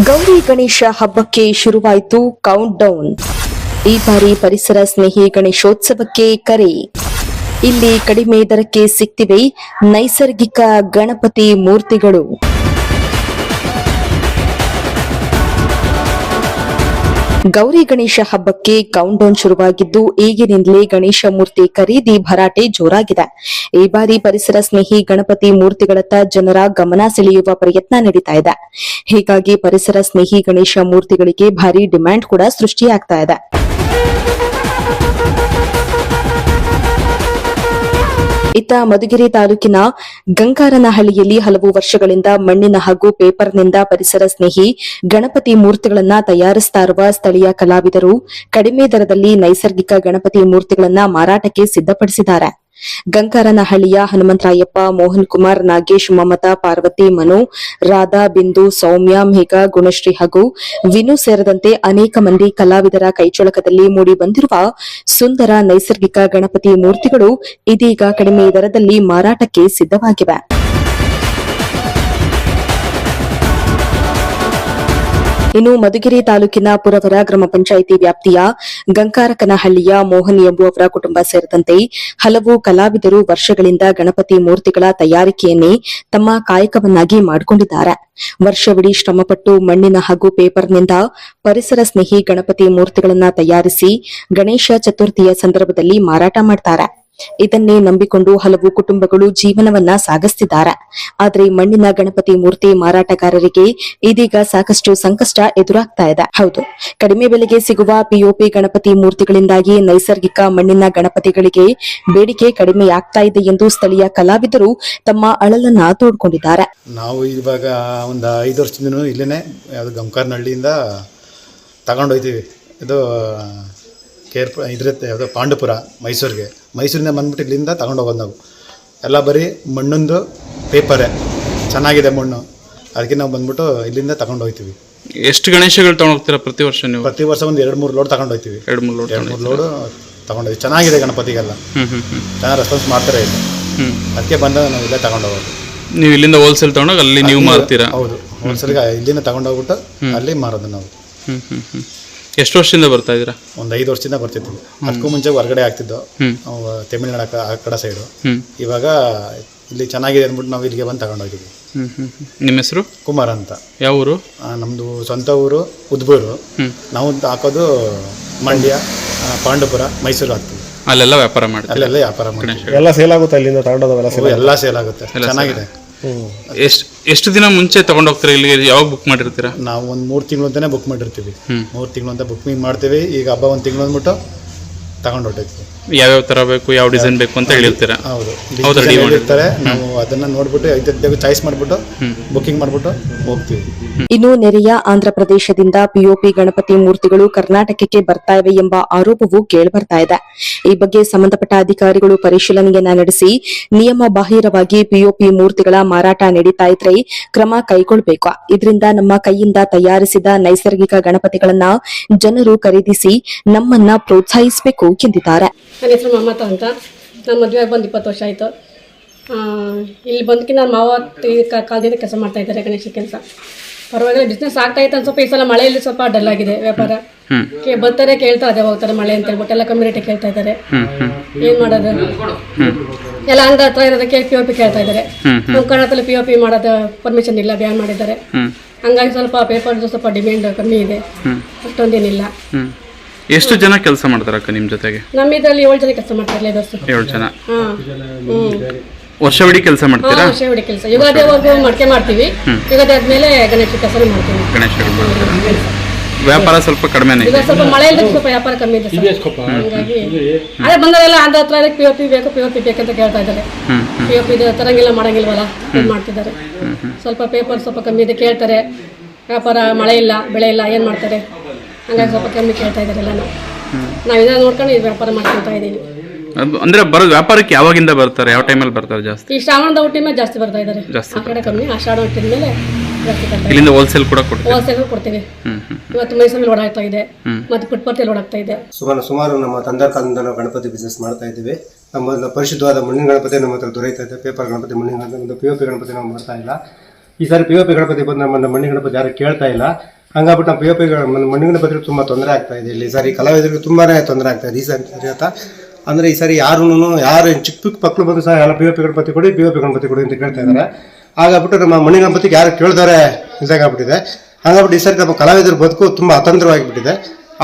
ಗೌರಿ ಗಣೇಶ ಹಬ್ಬಕ್ಕೆ ಶುರುವಾಯಿತು count down. ಈ ಬಾರಿ ಪರಿಸರ ಸ್ನೇಹಿ ಗಣೇಶೋತ್ಸವಕ್ಕೆ ಕರೆ. ಇಲ್ಲಿ ಕಡಿಮೆ ದರಕ್ಕೆ ಸಿಗ್ತಿವೆ ನೈಸರ್ಗಿಕ ಗಣಪತಿ ಮೂರ್ತಿಗಳು. ಗೌರಿ ಗಣೇಶ ಹಬ್ಬಕ್ಕೆ ಕೌಂಟ್ ಡೌನ್ ಶುರುವಾಗಿದ್ದು ಈಗಿನಿಂದಲೇ ಗಣೇಶ ಮೂರ್ತಿ ಖರೀದಿ ಭರಾಟೆ ಜೋರಾಗಿದೆ. ಈ ಬಾರಿ ಪರಿಸರ ಸ್ನೇಹಿ ಗಣಪತಿ ಮೂರ್ತಿಗಳತ್ತ ಜನರ ಗಮನ ಸೆಳೆಯುವ ಪ್ರಯತ್ನ ನಡೀತಾ ಇದೆ. ಹೀಗಾಗಿ ಪರಿಸರ ಸ್ನೇಹಿ ಗಣೇಶ ಮೂರ್ತಿಗಳಿಗೆ ಭಾರಿ ಡಿಮ್ಯಾಂಡ್ ಕೂಡ ಸೃಷ್ಟಿಯಾಗ್ತಾ ಇದೆ. ಇತ್ತ ಮಧುಗಿರಿ ತಾಲೂಕಿನ ಗಂಗಾರನಹಳ್ಳಿಯಲ್ಲಿ ಹಲವು ವರ್ಷಗಳಿಂದ ಮಣ್ಣಿನ ಹಾಗೂ ಪೇಪರ್ನಿಂದ ಪರಿಸರ ಸ್ನೇಹಿ ಗಣಪತಿ ಮೂರ್ತಿಗಳನ್ನ ತಯಾರಿಸ್ತಾ ಇರುವ ಸ್ಥಳೀಯ ಕಲಾವಿದರು ಕಡಿಮೆ ದರದಲ್ಲಿ ನೈಸರ್ಗಿಕ ಗಣಪತಿ ಮೂರ್ತಿಗಳನ್ನ ಮಾರಾಟಕ್ಕೆ ಸಿದ್ಧಪಡಿಸಿದ್ದಾರೆ. ಗಂಗಾರನಹಳ್ಳಿಯ ಹನುಮಂತರಾಯಪ್ಪ, ಮೋಹನ್ ಕುಮಾರ್, ನಾಗೇಶ್, ಮಮತಾ, ಪಾರ್ವತಿ, ಮನು, ರಾಧಾ, ಬಿಂದು, ಸೌಮ್ಯ, ಮೇಘ, ಗುಣಶ್ರೀ ಹಾಗೂ ವಿನು ಸೇರಿದಂತೆ ಅನೇಕ ಮಂದಿ ಕಲಾವಿದರ ಕೈಚಳಕದಲ್ಲಿ ಮೂಡಿ ಬಂದಿರುವ ಸುಂದರ ನೈಸರ್ಗಿಕ ಗಣಪತಿ ಮೂರ್ತಿಗಳು ಇದೀಗ ಕಡಿಮೆ ದರದಲ್ಲಿ ಮಾರಾಟಕ್ಕೆ ಸಿದ್ಧವಾಗಿವೆ. ಇನ್ನು ಮಧುಗಿರಿ ತಾಲೂಕಿನ ಪುರವರ ಗ್ರಾಮ ಪಂಚಾಯಿತಿ ವ್ಯಾಪ್ತಿಯ ಗಂಗಾರಕನಹಳ್ಳಿಯ ಮೋಹನ್ ಎಂಬುವವರ ಕುಟುಂಬ ಸೇರಿದಂತೆ ಹಲವು ಕಲಾವಿದರು ವರ್ಷಗಳಿಂದ ಗಣಪತಿ ಮೂರ್ತಿಗಳ ತಯಾರಿಕೆಯನ್ನೇ ತಮ್ಮ ಕಾಯಕವನ್ನಾಗಿ ಮಾಡಿಕೊಂಡಿದ್ದಾರೆ. ವರ್ಷವಿಡೀ ಶ್ರಮಪಟ್ಟು ಮಣ್ಣಿನ ಹಾಗೂ ಪೇಪರ್ನಿಂದ ಪರಿಸರ ಸ್ನೇಹಿ ಗಣಪತಿ ಮೂರ್ತಿಗಳನ್ನು ತಯಾರಿಸಿ ಗಣೇಶ ಚತುರ್ಥಿಯ ಸಂದರ್ಭದಲ್ಲಿ ಮಾರಾಟ ಮಾಡ್ತಾರೆ. ಇದನ್ನೇ ನಂಬಿಕೊಂಡು ಹಲವು ಕುಟುಂಬಗಳು ಜೀವನವನ್ನ ಸಾಗಿಸುತ್ತಿದ್ದಾರೆ. ಆದರೆ ಮಣ್ಣಿನ ಗಣಪತಿ ಮೂರ್ತಿ ಮಾರಾಟಗಾರರಿಗೆ ಇದೀಗ ಸಾಕಷ್ಟು ಸಂಕಷ್ಟ ಎದುರಾಗ್ತಾ ಇದೆ. ಹೌದು, ಕಡಿಮೆ ಬೆಲೆಗೆ ಸಿಗುವ ಪಿಒಪಿ ಗಣಪತಿ ಮೂರ್ತಿಗಳಿಂದಾಗಿ ನೈಸರ್ಗಿಕ ಮಣ್ಣಿನ ಗಣಪತಿಗಳಿಗೆ ಬೇಡಿಕೆ ಕಡಿಮೆಯಾಗ್ತಾ ಇದೆ ಎಂದು ಸ್ಥಳೀಯ ಕಲಾವಿದರು ತಮ್ಮ ಅಳಲನ್ನ ತೋಡ್ಕೊಂಡಿದ್ದಾರೆ. ನಾವು ಇವಾಗ ಒಂದು 5 ವರ್ಷದಿಂದ ಇಲ್ಲೇನೆ ಯಾವುದು ಗಂಗಾರನಹಳ್ಳಿಯಿಂದ ತಗೊಂಡೋಗ್ತೀವಿ. ಇದು ಇದ್ರತ್ತೆ ಯಾವುದೋ ಪಾಂಡುಪುರ ಮೈಸೂರಿಂದ ಬಂದ್ಬಿಟ್ಟು ಇಲ್ಲಿಂದ ತಗೊಂಡೋಗೋದು. ನಾವು ಎಲ್ಲ ಬರೀ ಮಣ್ಣೊಂದು ಪೇಪರೇ ಚೆನ್ನಾಗಿದೆ ಮಣ್ಣು, ಅದಕ್ಕೆ ನಾವು ಬಂದ್ಬಿಟ್ಟು ಇಲ್ಲಿಂದ ತಗೊಂಡೋಗ್ತೀವಿ. ಎಷ್ಟು ಗಣೇಶಗಳು ತಗೊಂಡೋಗ್ತೀರಾ ಪ್ರತಿ ವರ್ಷ ನೀವು? ಪ್ರತಿ ವರ್ಷ ಒಂದು 2-3 ಲೋಡ್ ತಗೊಂಡೋಗ್ತೀವಿ. 2-3 ಲೋಡು ತಗೊಂಡೋಗ್ತೀವಿ. ಚೆನ್ನಾಗಿದೆ ಗಣಪತಿಗೆಲ್ಲ ಚೆನ್ನಾಗಿ ರೆಸ್ಪಾನ್ಸ್ ಮಾಡ್ತಾರೆ ಇಲ್ಲಿ, ಅದಕ್ಕೆ ಬಂದ ನಾವು ಇಲ್ಲೇ ತಗೊಂಡೋಗೋದು. ನೀವು ಇಲ್ಲಿಂದ ಹೋಲ್ಸೇಲ್ ತಗೊಂಡೋಗಿ ಅಲ್ಲಿ ನೀವು ಮಾರ್ತೀರಾ? ಹೌದು, ಹೋಲ್ಸೇಲ್ಗೆ ಇಲ್ಲಿಂದ ತಗೊಂಡೋಗ್ಬಿಟ್ಟು ಅಲ್ಲಿ ಮಾರೋದು ನಾವು. ಎಷ್ಟು ವರ್ಷದಿಂದ ಬರ್ತಾ ಇದ್ದೀರಾ? ಒಂದು 5 ವರ್ಷದಿಂದ ಬರ್ತಿದ್ವಿ. ಅದಕ್ಕೂ ಮುಂಚೆ ಹೊರಗಡೆ ಆಗ್ತಿದ್ದೋ, ತಮಿಳ್ನಾಡು ಆ ಕಡೆ ಸೈಡು. ಇವಾಗ ಇಲ್ಲಿ ಚೆನ್ನಾಗಿದೆ ಅಂದ್ಬಿಟ್ಟು ನಾವು ಇಲ್ಲಿಗೆ ಬಂದು ತಗೊಂಡೋಗಿದ್ವಿ. ನಿಮ್ಮ ಹೆಸರು? ಕುಮಾರ್ ಅಂತ. ಯಾವ ಊರು? ನಮ್ಮದು ಸ್ವಂತ ಊರು ಉದ್ಬೂರು. ನಾವು ಹಾಕೋದು ಮಂಡ್ಯ, ಪಾಂಡುಪುರ, ಮೈಸೂರು ಹಾಕ್ತೀವಿ. ಅಲ್ಲೆಲ್ಲ ವ್ಯಾಪಾರ ಮಾಡ್ತೀವಿ. ಅಲ್ಲೆಲ್ಲ ವ್ಯಾಪಾರ ಮಾಡ್ತೀವಿ. ಎಲ್ಲ ಸೇಲ್ ಆಗುತ್ತೆ ಅಲ್ಲಿಂದ ತಗೊಂಡೋದಲ್ಲ? ಎಲ್ಲ ಸೇಲ್ ಆಗುತ್ತೆ, ಚೆನ್ನಾಗಿದೆ. ಎಷ್ಟು ದಿನ ಮುಂಚೆ ತಗೊಂಡೋಗ್ತೀರಾ ಇಲ್ಲಿಗೆ? ಯಾವಾಗ ಬುಕ್ ಮಾಡಿರ್ತೀರಾ? ನಾವು ಒಂದು 3 ತಿಂಗಳು ಅಂತಾನೆ ಬುಕ್ ಮಾಡಿರ್ತೀವಿ. 3 ತಿಂಗಳು ಅಂತ ಬುಕ್ಕಿಂಗ್ ಮಾಡ್ತೀವಿ. ಈಗ ಹಬ್ಬ 1 ತಿಂಗಳು ಅಂದ್ಬಿಟ್ಟು ತಗೊಂಡು ಹೊರಟಿರ್ತೀವಿ. ಯಾವ್ಯಾವ ಥರ ಬೇಕು, ಯಾವ ಡಿಸೈನ್ ಬೇಕು ಅಂತ ಹೇಳಿರ್ತೀರಾ? ಹೌದು, ಹೇಳ್ತಾರೆ. ನಾವು ಅದನ್ನ ನೋಡ್ಬಿಟ್ಟು ಐದು ಚಾಯ್ಸ್ ಮಾಡ್ಬಿಟ್ಟು ಬುಕ್ಕಿಂಗ್ ಮಾಡ್ಬಿಟ್ಟು ಹೋಗ್ತೀವಿ. ಇನ್ನು ನೆರೆಯ ಆಂಧ್ರ ಪ್ರದೇಶದಿಂದ ಪಿಒಪಿ ಗಣಪತಿ ಮೂರ್ತಿಗಳು ಕರ್ನಾಟಕಕ್ಕೆ ಬರ್ತಾ ಇವೆ ಎಂಬ ಆರೋಪವು ಕೇಳಿಬರ್ತಾ ಇದೆ. ಈ ಬಗ್ಗೆ ಸಂಬಂಧಪಟ್ಟ ಅಧಿಕಾರಿಗಳು ಪರಿಶೀಲನೆಯನ್ನ ನಡೆಸಿ ನಿಯಮ ಬಾಹಿರವಾಗಿ ಪಿಒಪಿ ಮೂರ್ತಿಗಳ ಮಾರಾಟ ನಡೀತಾ ಇದ್ರೆ ಕ್ರಮ ಕೈಗೊಳ್ಳಬೇಕು. ಇದರಿಂದ ನಮ್ಮ ಕೈಯಿಂದ ತಯಾರಿಸಿದ ನೈಸರ್ಗಿಕ ಗಣಪತಿಗಳನ್ನ ಜನರು ಖರೀದಿಸಿ ನಮ್ಮನ್ನ ಪ್ರೋತ್ಸಾಹಿಸಬೇಕು ಎಂದಿದ್ದಾರೆ. ನನ್ನ ಹೆಸರು ಮಮತಾ ಅಂತ. ನಮ್ಮ ಮದುವೆ ಬಂದು 20 ವರ್ಷ ಆಯಿತು. ಇಲ್ಲಿ ಬಂದಕ್ಕೆ ನಾನು ಮಾವ ಕಾಲದಿಂದ ಕೆಲಸ ಮಾಡ್ತಾ ಇದ್ದಾರೆ, ಗಣೇಶ ಕೆಲಸ. ಪರವಾಗಿಲ್ಲ, ಬಿಸ್ನೆಸ್ ಆಗ್ತಾ ಇತ್ತು. ಸ್ವಲ್ಪ ಈ ಸಲ ಮಳೆಯಲ್ಲಿ ಸ್ವಲ್ಪ ಡಲ್ ಆಗಿದೆ ವ್ಯಾಪಾರ. ಬರ್ತಾರೆ, ಕೇಳ್ತಾ ಅದೇ ಹೋಗ್ತಾರೆ ಮಳೆ ಅಂತ ಹೇಳ್ಬಿಟ್ಟು ಎಲ್ಲ ಕಮ್ಮಿ ರೇಟಿಗೆ ಕೇಳ್ತಾ ಇದ್ದಾರೆ. ಏನು ಮಾಡೋದು, ಎಲ್ಲ ಅಂದ ಹತ್ರ ಇರೋದಕ್ಕೆ ಪಿಒಪಿ ಕೇಳ್ತಾ ಇದ್ದಾರೆ. ನಮ್ಮ ಕನ್ನಡದಲ್ಲಿ ಪಿಒಪಿ ಮಾಡೋದು ಪರ್ಮಿಷನ್ ಇಲ್ಲ, ಬ್ಯಾನ್ ಮಾಡಿದ್ದಾರೆ. ಹಂಗಾಗಿ ಸ್ವಲ್ಪ ಪೇಪರ್ದು ಸ್ವಲ್ಪ ಡಿಮ್ಯಾಂಡ್ ಕಮ್ಮಿ ಇದೆ, ಅಷ್ಟೊಂದೇನಿಲ್ಲ. ಎಷ್ಟು ಜನ ಕೆಲಸ ಮಾಡ್ತಾರಕ್ಕ ನಿಮ್ಮ ಜೊತೆಗೆ? ನಮ್ಮ ಇದರಲ್ಲಿ 7 ಜನ ಕೆಲಸ ಮಾಡ್ತಾರೆ. 7 ಜನ. ವರ್ಷವಿಡೀ ಕೆಲಸ ಮಾಡ್ತೀರಾ? ವರ್ಷವಿಡೀ ಕೆಲಸ. ಯುಗಾದಿ ಅವಾಗ ಮಡಿಕೆ ಮಾಡ್ತೀವಿ, ಯುಗಾದಿ ಆದ್ಮೇಲೆ ಗಣೇಶ ಕೆಲಸ ಮಾಡ್ತೀವಿ. ವ್ಯಾಪಾರ ಸ್ವಲ್ಪ ಕಡಿಮೆನೇ ಈಗ ಸ್ವಲ್ಪ ಮಳೆಯಲ್ಲಿ ಸ್ವಲ್ಪ ವ್ಯಾಪಾರ ಕಮ್ಮಿ ಇದೆ. ಹಾಗಾಗಿ ಅದೇ ಬಂದವರೆಲ್ಲ ಆಂಧ್ರ ಹತ್ರ ಪಿಒಪಿ ಬೇಕು ಬೇಕಂತ ಕೇಳ್ತಾ ಇದ್ದಾರೆ. ಪಿಒಪಿ ತರಂಗಿಲ್ಲ ಮಾಡಂಗಿಲ್ವಲ್ಲ, ಮಾಡ್ತಿದ್ದಾರೆ. ಸ್ವಲ್ಪ ಪೇಪರ್ ಸ್ವಲ್ಪ ಕಮ್ಮಿ ಇದೆ ಕೇಳ್ತಾರೆ. ವ್ಯಾಪಾರ ಮಳೆ ಇಲ್ಲ, ಬೆಳೆ ಇಲ್ಲ, ಏನು ಮಾಡ್ತಾರೆ? ಹಂಗಾಗಿ ಸ್ವಲ್ಪ ಕಮ್ಮಿ ಕೇಳ್ತಾ ಇದ್ದಾರೆ ಎಲ್ಲ. ನಾವು ಇದನ್ನ ನೋಡ್ಕೊಂಡು ಇದು ವ್ಯಾಪಾರ ಮಾಡ್ಕೊಳ್ತಾ ಇದ್ದೀವಿ. ಅಂದ್ರೆ ಬರೋದು ವ್ಯಾಪಾರಕ್ಕೆ ಯಾವಾಗಿಂದ ಬರ್ತಾರೆ? ಯಾವ ಟೈಮಲ್ಲಿ ಬರ್ತಾರೆ ಜಾಸ್ತಿ? ಈ ಶ್ರಾವಣದ ಹುಟ್ಟಿ ಮೇಲೆ ಜಾಸ್ತಿ ಬರ್ತಾ ಇದ್ದಾರೆ. ಆ ಕಡೆ ಕಮ್ಮಿ, ಆಷಾಢ ಹುಟ್ಟಿದ ಮೇಲೆ ಜಾಸ್ತಿ ಬರ್ತಾರೆ. ಇಲ್ಲಿಂದ ಹೋಲ್ಸೇಲ್ ಕೂಡ ಕೊಡ್ತೀವಿ? ಹೋಲ್ಸೇಲ್ ಕೊಡ್ತೀವಿ. ಇವತ್ತು ಮೈಸೂರಲ್ಲಿ ಓಡಾಡ್ತಾ ಇದೆ, ಮತ್ತೆ ಪುಟ್ಪರ್ತಿಯಲ್ಲಿ ಓಡಾಡ್ತಾ ಇದೆ. ಸುಮಾರು ನಮ್ಮ ತಂದೆ ಕಾಲದಿಂದ ನಾವು ಗಣಪತಿ ಬಿಸ್ನೆಸ್ ಮಾಡ್ತಾ ಇದ್ದೀವಿ. ನಮ್ಮ ಪರಿಶುದ್ಧವಾದ ಮಣ್ಣಿನ ಗಣಪತಿ ನಮ್ಮ ಹತ್ರ ದೊರೆಯುತ್ತಾ ಇದೆ. ಪೇಪರ್ ಗಣಪತಿ, ಮಣ್ಣಿನ ಗಣಪತಿ, ಪಿಒಪಿ ಗಣಪತಿ ನಾವು ಮಾಡ್ತಾ ಇಲ್ಲ. ಈ ಸಾರಿ POP ಗಣಪತಿ ಬಂದು ನಮ್ಮ ಮಣ್ಣಿ ಗಣಪತಿ ಯಾರು ಕೇಳ್ತಾ ಇಲ್ಲ. ಹಂಗಾಗ್ಬಿಟ್ಟು ನಮ್ಮ POP ಮಣ್ಣಿ ಗಣಪತಿಗೆ ತುಂಬ ತೊಂದರೆ ಆಗ್ತಾ ಇದೆ. ಇಲ್ಲಿ ಈ ಸಾರಿ ಕಲಾವಿದರಿಗೆ ತುಂಬಾನೇ ತೊಂದರೆ ಆಗ್ತಾ ಇದೆ ಈ ಸಾರಿ ಅಂತ. ಅಂದರೆ ಈ ಸಾರಿ ಯಾರು ಚಿಕ್ಕ ಚಿಕ್ಕ ಮಕ್ಕಳು ಬಂದು ಸಹ ಎಲ್ಲ POP ಗಣಪತಿ ಕೊಡಿ ಅಂತ ಕೇಳ್ತಾ ಇದ್ದಾರೆ. ಹಾಗಾಗ್ಬಿಟ್ಟು ನಮ್ಮ ಮಣ್ಣಿ ಗಣಪತಿಗೆ ಯಾರು ಕೇಳಿದವರೆ ಇದಾಗ್ಬಿಟ್ಟಿದೆ. ಹಾಗಾಗ್ಬಿಟ್ಟು ಈ ಸಾರಿ ನಮ್ಮ ಕಲಾವಿದರ ಬದುಕು ತುಂಬ ಅತಂತ್ರವಾಗಿಬಿಟ್ಟಿದೆ.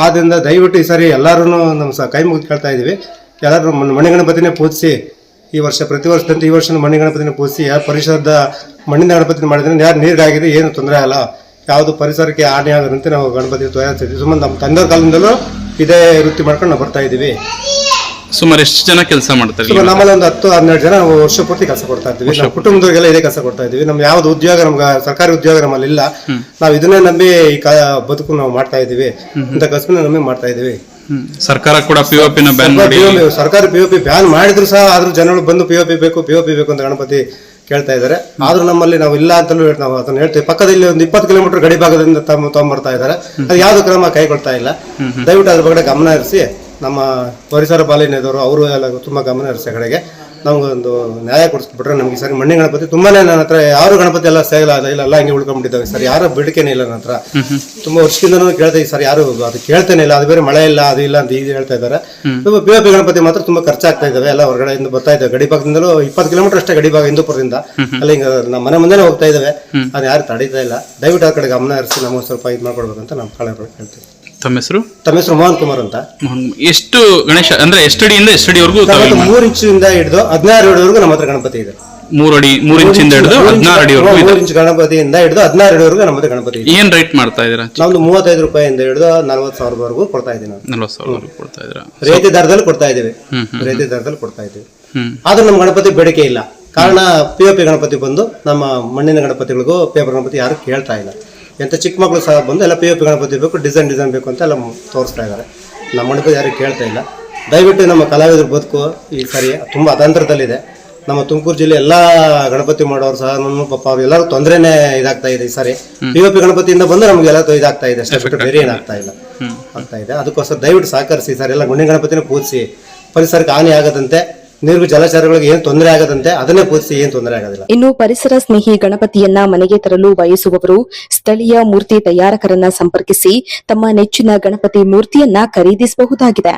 ಆದ್ದರಿಂದ ದಯವಿಟ್ಟು ಈ ಸಾರಿ ಎಲ್ಲರೂ ನಮ್ಮ ಕೈ ಮುಗಿದು ಕೇಳ್ತಾ ಇದ್ದೀವಿ, ಎಲ್ಲರೂ ಮಣ್ಣಿ ಗಣಪತಿನೇ ಪೂಜಿಸಿ ಈ ವರ್ಷ ಪ್ರತಿ ವರ್ಷದಂತೆ ಈ ವರ್ಷ ಮಣ್ಣಿ ಗಣಪತಿನ ಪೂಜಿಸಿ ಯಾರು ಪರಿಸರದ ಮಣ್ಣಿನ ಗಣಪತಿ ಮಾಡಿದ್ರೆ ಯಾರು ನೀರಿಗಾಗಿದೆ ಏನು ತೊಂದರೆ ಆಗಲ್ಲ, ಯಾವುದು ಪರಿಸರಕ್ಕೆ ಹಾನಿ ಆಗದಂತೆ ನಾವು ಗಣಪತಿ ತಯಾರಿಸ್ತೀವಿ. ಸುಮ್ಮನೆ ನಮ್ಮ ತಂದೆಯ ಕಾಲದಿಂದಲೂ ಇದೇ ವೃತ್ತಿ ಮಾಡ್ಕೊಂಡು ನಾವು ಬರ್ತಾ ಇದ್ದೀವಿ. ಸುಮಾರು ಎಷ್ಟು ಜನ ಕೆಲಸ ಮಾಡ್ತಾರೆ ಇಲ್ಲಿ? ನಮ್ಮಲ್ಲಿ ಒಂದು 10-12 ಜನ ವರ್ಷ ಪೂರ್ತಿ ಕೆಲಸ ಕೊಡ್ತಾ ಇದ್ದೀವಿ. ನಮ್ಮ ಕುಟುಂಬದವರಿಗೆಲ್ಲ ಇದೇ ಕೆಲಸ ಕೊಡ್ತಾ ಇದ್ದೀವಿ. ನಮ್ಗೆ ಯಾವ್ದು ಉದ್ಯೋಗ, ನಮ್ಗೆ ಸರ್ಕಾರಿ ಉದ್ಯೋಗ ನಮ್ಮಲ್ಲಿ ಇಲ್ಲ. ನಾವು ಇದನ್ನೇ ನಂಬಿ ಈ ಬದುಕು ನಾವು ಮಾಡ್ತಾ ಇದ್ದೀವಿ, ಇಂಥ ಕಸಬನ್ನ ನಂಬಿ ಮಾಡ್ತಾ ಇದ್ದೀವಿ. ಸರ್ಕಾರ ಕೂಡ POP ನ ಬ್ಯಾನ್ ಮಾಡಿ, ಸರ್ಕಾರ POP ಬ್ಯಾನ್ ಮಾಡಿದ್ರು ಸಹ ಆದ್ರೂ ಜನಗಳು ಬಂದು POP ಬೇಕು ಅಂತ ಗಣಪತಿ ಕೇಳ್ತಾ ಇದ್ದಾರೆ. ಆದ್ರೂ ನಮ್ಮಲ್ಲಿ ನಾವು ಇಲ್ಲ ಅಂತಲೂ ನಾವು ಅದನ್ನ ಹೇಳ್ತೀವಿ. ಪಕ್ಕದಲ್ಲಿ ಒಂದು 20 ಕಿಲೋಮೀಟರ್ ಗಡಿ ಭಾಗದಿಂದ ತಗೊಂಡ್ಬರ್ತಾ ಇದ್ದಾರೆ. ಅದು ಯಾವ್ದು ಕ್ರಮ ಕೈಗೊಳ್ತಾ ಇಲ್ಲ. ದಯವಿಟ್ಟು ಅದ್ರ ಬಗ್ಗೆ ಗಮನ ಹರಿಸಿ ನಮ್ಮ ಪರಿಸರ ಪಾಲನೆದವರು ಅವರು ಎಲ್ಲ ತುಂಬಾ ಗಮನ ಹರಿಸಿ ಕಡೆಗೆ ನಮ್ಗೊಂದು ನ್ಯಾಯ ಕೊಡಿಸ್ಬಿಟ್ರೆ ನಮ್ಗೆ ಸರಿ ಮಣ್ಣಿ ಗಣಪತಿ ತುಂಬಾನೇ ನನ್ನ ಹತ್ರ ಯಾರು ಗಣಪತಿ ಎಲ್ಲ ಸೇಗಲ್ಲ ಇಲ್ಲ ಹಂಗೆ ಉಳ್ಕೊಂಡ್ಬಿಟ್ಟಿದ್ದಾವೆ ಸರ್. ಯಾರು ಬೇಡಿಕೆನೇ ಇಲ್ಲ ನನ್ನ ಹತ್ರ. ತುಂಬಾ ವರ್ಷದಿಂದನೂ ಕೇಳ್ತಾ ಸರ್, ಯಾರು ಅದು ಕೇಳ್ತೇನೆ ಇಲ್ಲ. ಅದು ಬೇರೆ ಮಳೆ ಇಲ್ಲ ಅದು ಇಲ್ಲ ಅಂತ ಈಗ ಹೇಳ್ತಾ ಇದ್ದಾರೆ. POP ಗಣಪತಿ ಮಾತ್ರ ತುಂಬಾ ಖರ್ಚಾಗ್ತಾ ಇದ್ದಾವೆ. ಎಲ್ಲ ಹೊರಗಡೆಯಿಂದ ಬರ್ತಾ ಇದ್ದಾವೆ. ಗಡಿ ಭಾಗದಿಂದಲೂ 20 ಕಿಲೋಮೀಟರ್ ಅಷ್ಟೇ ಗಡಿ ಭಾಗ ಹಿಂದೂಪುರದಿಂದ ಎಲ್ಲ ಹಿಂಗ ನಮ್ಮ ಮನೆ ಮುಂದೆನೇ ಹೋಗ್ತಾ ಇದ್ದಾವೆ. ಅದು ಯಾರು ತಡೀತಾ ಇಲ್ಲ. ದಯವಿಟ್ಟು ಆ ಕಡೆ ಗಮನ ಹರಿಸಿ ನಮಗೆ ಸ್ವಲ್ಪ ಇದು ಮಾಡ್ಕೊಡ್ಬೇಕಂತ ನಾವು ಕಾಳಜಿ ಹೇಳ್ತೀವಿ. ತಮ್ಮ ಹೆಸರು? ಮೋಹನ್ ಕುಮಾರ್ ಅಂತ. ಎಷ್ಟು ಗಣೇಶ ಅಂದ್ರೆ ಎಷ್ಟು ಅಡಿಯಿಂದ ಎಷ್ಟು ಅಡಿವರೆಗೂ? 3 ಇಂಚಿಂದ ಹಿಡಿದು 16 ಅಡಿವರೆಗೂ ನಮ್ಮ ಹತ್ರ ಗಣಪತಿ ಇದೆ. 3 ಇಂಚಿಂದ ಹಿಡಿದು 16 ಅಡಿವರೆಗೂ 3 ಇಂಚ್ ಗಣಪತಿಯಿಂದ ಹಿಡಿದು 16 ಅಡಿವರೆಗೂ ನಮ್ಮ ಹತ್ರ ಗಣಪತಿ ಇದೆ. ಏನ್ ರೇಟ್ ಮಾಡ್ತಾ ಇದೀರಾ? ನಾವು 35 ರೂಪಾಯಿಂದ ಹಿಡಿದು 40,000 ಕೊಡ್ತಾ ಇದ್ದೀವಿ. 40,000 ಕೊಡ್ತಾ ಇದ್ದೀರಾ? ರೇತಿ ದರದಲ್ಲಿ ಕೊಡ್ತಾ ಇದ್ದೀವಿ. ಆದ್ರೆ ನಮ್ಮ ಗಣಪತಿ ಬೇಡಿಕೆ ಇಲ್ಲ. ಕಾರಣ POP ಗಣಪತಿ ಬಂದು ನಮ್ಮ ಮಣ್ಣಿನ ಗಣಪತಿಗಳಿಗೂ ಪೇಪರ್ ಗಣಪತಿ ಯಾರು ಕೇಳ್ತಾ ಇಲ್ಲ. ಎಂತ ಚಿಕ್ಕ ಮಕ್ಕಳು ಸಹ ಬಂದು ಎಲ್ಲ POP ಗಣಪತಿ ಬೇಕು, ಡಿಸೈನ್ ಬೇಕು ಅಂತ ಎಲ್ಲ ತೋರಿಸ್ತಾ ಇದ್ದಾರೆ. ನಮ್ಮ ಗಣಪತಿ ಯಾರು ಕೇಳ್ತಾ ಇಲ್ಲ. ದಯವಿಟ್ಟು ನಮ್ಮ ಕಲಾವಿದರ ಬದುಕು ಈ ಸರಿ ತುಂಬ ಅತಂತ್ರದಲ್ಲಿದೆ. ನಮ್ಮ ತುಮಕೂರು ಜಿಲ್ಲೆ ಎಲ್ಲ ಗಣಪತಿ ಮಾಡೋರು ಸಹ ಪಾಪ ಅವ್ರು ಎಲ್ಲರೂ ತೊಂದರೆನೇ ಇದಾಗ್ತಾ ಇದೆ. ಈ ಸಾರಿ POP ಗಣಪತಿಯಿಂದ ಬಂದು ನಮಗೆಲ್ಲ ಇದಾಗ್ತಾ ಇದೆ ಅಷ್ಟೇ ಬಿಟ್ಟು ಬೇರೆ ಏನಾಗ್ತಾ ಇಲ್ಲ ಆಗ್ತಾ ಇದೆ. ಅದಕ್ಕೋಸ್ಕರ ದಯವಿಟ್ಟು ಸಹಕರಿಸಿ ಸರ್. ಎಲ್ಲ ಮಣ್ಣಿನ ಗಣಪತಿನ ಪೂಜಿಸಿ ಪರಿಸರಕ್ಕೆ ಹಾನಿ ಆಗದಂತೆ, ನೀರು ಜಲಚರಗಳಿಗೆ ಏನು ತೊಂದರೆ ಆಗದಂತೆ ಅದನ್ನೇ ಪೂಜಿಸಿ, ಏನು ತೊಂದರೆ ಆಗೋದಿಲ್ಲ. ಇನ್ನು ಪರಿಸರ ಸ್ನೇಹಿ ಗಣಪತಿಯನ್ನ ಮನೆಗೆ ತರಲು ಬಯಸುವವರು ಸ್ಥಳೀಯ ಮೂರ್ತಿ ತಯಾರಕರನ್ನ ಸಂಪರ್ಕಿಸಿ ತಮ್ಮ ನೆಚ್ಚಿನ ಗಣಪತಿ ಮೂರ್ತಿಯನ್ನ ಖರೀದಿಸಬಹುದಾಗಿದೆ.